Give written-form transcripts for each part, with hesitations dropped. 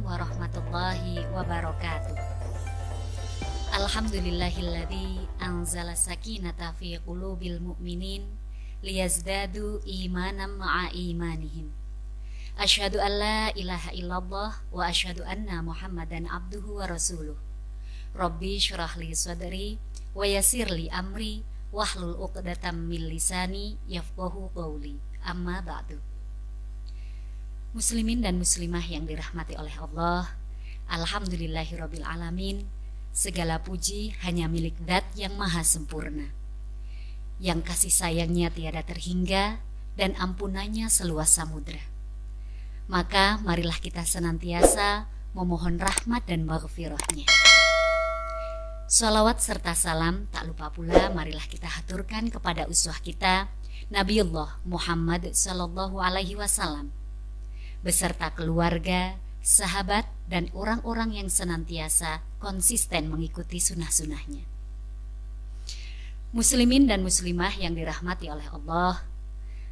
Assalamualaikum warahmatullahi wabarakatuh. Alhamdulillahilladzi anzala sakinata fi qulubil mu'minin liyazdadu imanan ma'a imanihim. Asyhadu an la ilaha illallah wa asyhadu anna Muhammadan abduhu wa rasuluh. Rabbi syrah li sadri wa yassir li amri wahlul 'uqdatam min lisani yafqahu qawli. Amma ba'du. Muslimin dan muslimah yang dirahmati oleh Allah, alhamdulillahirabbil alamin. Segala puji hanya milik Zat yang maha sempurna, yang kasih sayangnya tiada terhingga dan ampunannya seluas samudra. Maka marilah kita senantiasa memohon rahmat dan maghfirahnya. Shalawat serta salam tak lupa pula marilah kita haturkan kepada uswah kita Nabiullah Muhammad sallallahu alaihi wasallam beserta keluarga, sahabat, dan orang-orang yang senantiasa konsisten mengikuti sunnah-sunnahnya. Muslimin dan muslimah yang dirahmati oleh Allah,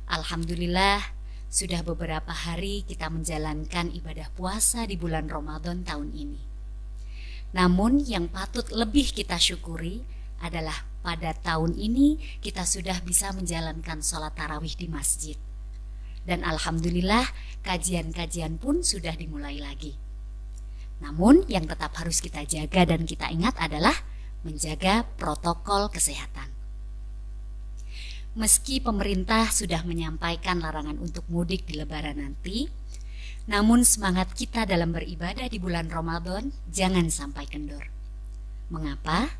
alhamdulillah sudah beberapa hari kita menjalankan ibadah puasa di bulan Ramadan tahun ini. Namun yang patut lebih kita syukuri adalah pada tahun ini kita sudah bisa menjalankan sholat tarawih di masjid. Dan alhamdulillah kajian-kajian pun sudah dimulai lagi. Namun yang tetap harus kita jaga dan kita ingat adalah menjaga protokol kesehatan. Meski pemerintah sudah menyampaikan larangan untuk mudik di Lebaran nanti, namun semangat kita dalam beribadah di bulan Ramadan jangan sampai kendor. Mengapa?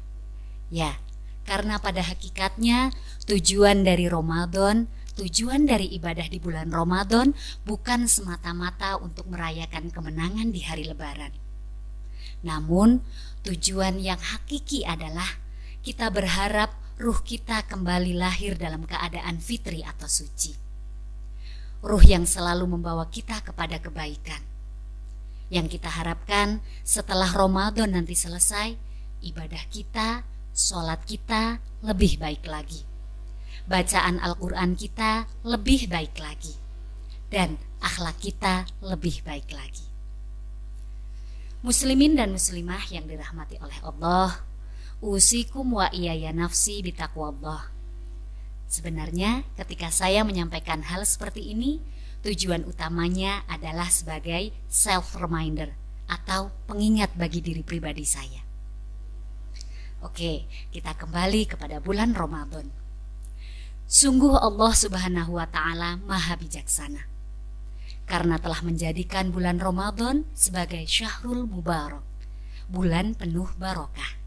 Ya, karena pada hakikatnya tujuan dari ibadah di bulan Ramadan bukan semata-mata untuk merayakan kemenangan di hari Lebaran. Namun tujuan yang hakiki adalah kita berharap ruh kita kembali lahir dalam keadaan fitri atau suci. Ruh yang selalu membawa kita kepada kebaikan. Yang kita harapkan setelah Ramadan nanti selesai, ibadah kita, sholat kita lebih baik lagi. Bacaan Al-Quran kita lebih baik lagi, dan akhlak kita lebih baik lagi. Muslimin dan muslimah yang dirahmati oleh Allah, usikum wa iyaya nafsi bitaqwallah. Sebenarnya ketika saya menyampaikan hal seperti ini, tujuan utamanya adalah sebagai self-reminder atau pengingat bagi diri pribadi saya. Oke, kita kembali kepada bulan Ramadan. Sungguh Allah Subhanahu wa Ta'ala Maha Bijaksana, karena telah menjadikan bulan Ramadan sebagai Syahrul Mubarak, bulan penuh barokah.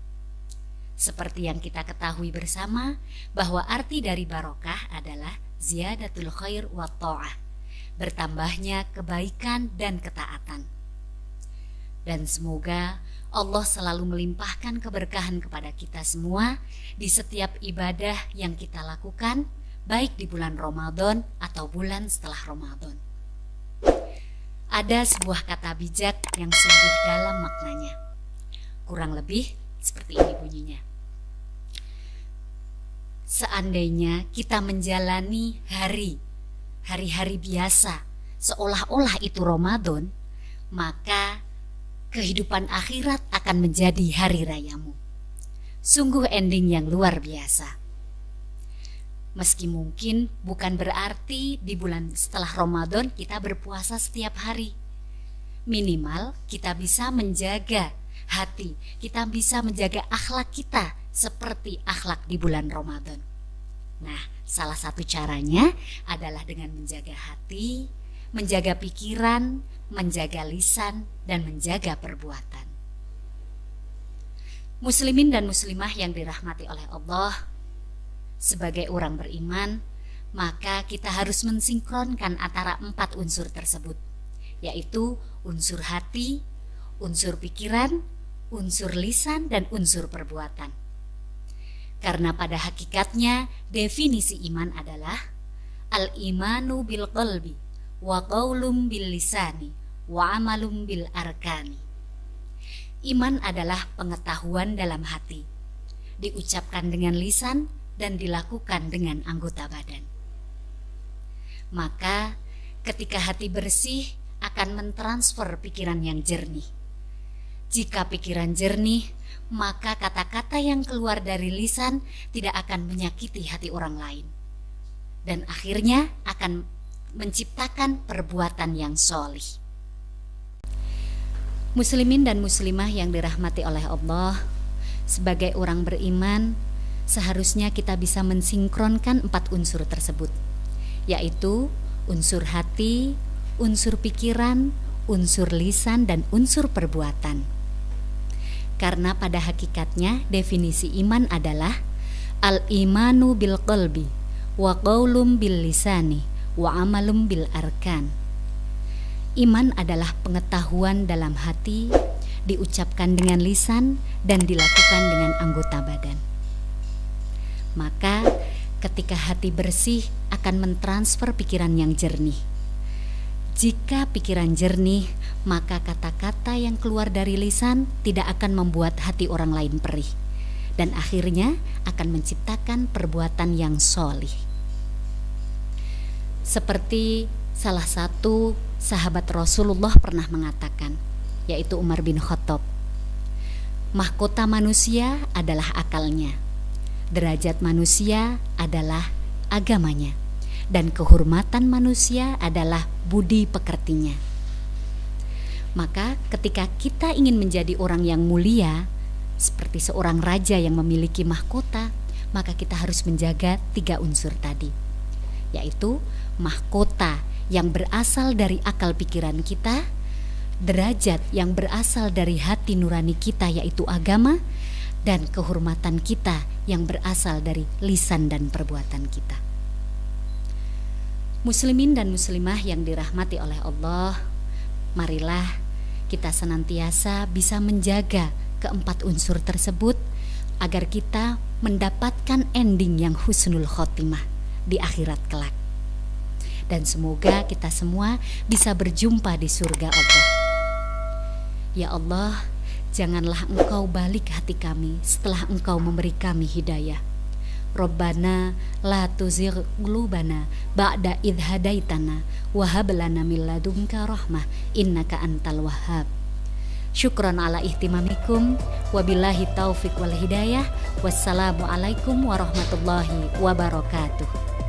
Seperti yang kita ketahui bersama bahwa arti dari barokah adalah ziyadatul khair wa ta'ah, bertambahnya kebaikan dan ketaatan. Dan semoga Allah selalu melimpahkan keberkahan kepada kita semua di setiap ibadah yang kita lakukan, baik di bulan Ramadan atau bulan setelah Ramadan. Ada sebuah kata bijak yang sungguh dalam maknanya. Kurang lebih seperti ini bunyinya. Seandainya kita menjalani hari-hari biasa seolah-olah itu Ramadan, maka kehidupan akhirat akan menjadi hari rayamu. Sungguh ending yang luar biasa. Meski mungkin bukan berarti di bulan setelah Ramadan kita berpuasa setiap hari. Minimal kita bisa menjaga hati, kita bisa menjaga akhlak kita seperti akhlak di bulan Ramadan. Nah, salah satu caranya adalah dengan menjaga hati, menjaga pikiran, menjaga lisan, dan menjaga perbuatan. Muslimin dan muslimah yang dirahmati oleh Allah, sebagai orang beriman, maka kita harus mensinkronkan antara 4 unsur tersebut, yaitu unsur hati, unsur pikiran, unsur lisan, dan unsur perbuatan. Karena pada hakikatnya definisi iman adalah al-imanu bil qalbi wa qaulum bil lisani wa amalum bil arkani. Iman adalah pengetahuan dalam hati, diucapkan dengan lisan dan dilakukan dengan anggota badan. Maka ketika hati bersih akan mentransfer pikiran yang jernih. Jika pikiran jernih, maka kata-kata yang keluar dari lisan tidak akan menyakiti hati orang lain. Dan akhirnya akan menciptakan perbuatan yang sholih. Muslimin dan muslimah yang dirahmati oleh Allah, sebagai orang beriman, seharusnya kita bisa mensinkronkan 4 unsur tersebut, yaitu unsur hati, unsur pikiran, unsur lisan, dan unsur perbuatan. Karena pada hakikatnya definisi iman adalah al-imanu bil qalbi wa qaulum bil lisani wa amalum bil arkan. Iman adalah pengetahuan dalam hati, diucapkan dengan lisan dan dilakukan dengan anggota badan. Maka ketika hati bersih akan mentransfer pikiran yang jernih. Jika pikiran jernih, maka kata-kata yang keluar dari lisan tidak akan membuat hati orang lain perih, dan akhirnya akan menciptakan perbuatan yang sholih. Seperti salah satu sahabat Rasulullah pernah mengatakan, yaitu Umar bin Khattab, mahkota manusia adalah akalnya, derajat manusia adalah agamanya, dan kehormatan manusia adalah budi pekertinya. Maka ketika kita ingin menjadi orang yang mulia, seperti seorang raja yang memiliki mahkota, maka kita harus menjaga 3 unsur tadi, yaitu mahkota yang berasal dari akal pikiran kita, derajat yang berasal dari hati nurani kita yaitu agama, dan kehormatan kita yang berasal dari lisan dan perbuatan kita. Muslimin dan muslimah yang dirahmati oleh Allah, marilah kita senantiasa bisa menjaga keempat unsur tersebut agar kita mendapatkan ending yang husnul khotimah di akhirat kelak. Dan semoga kita semua bisa berjumpa di surga Allah. Ya Allah, janganlah Engkau balik hati kami setelah Engkau memberi kami hidayah. Rabbana la tuzigh qulubana ba'da idh hadaitana wa hab lana min ladunka rahmah innaka antal wahhab. Syukran ala ihtimamikum, wabillahi taufiq wal hidayah. Wassalamualaikum warahmatullahi wabarakatuh.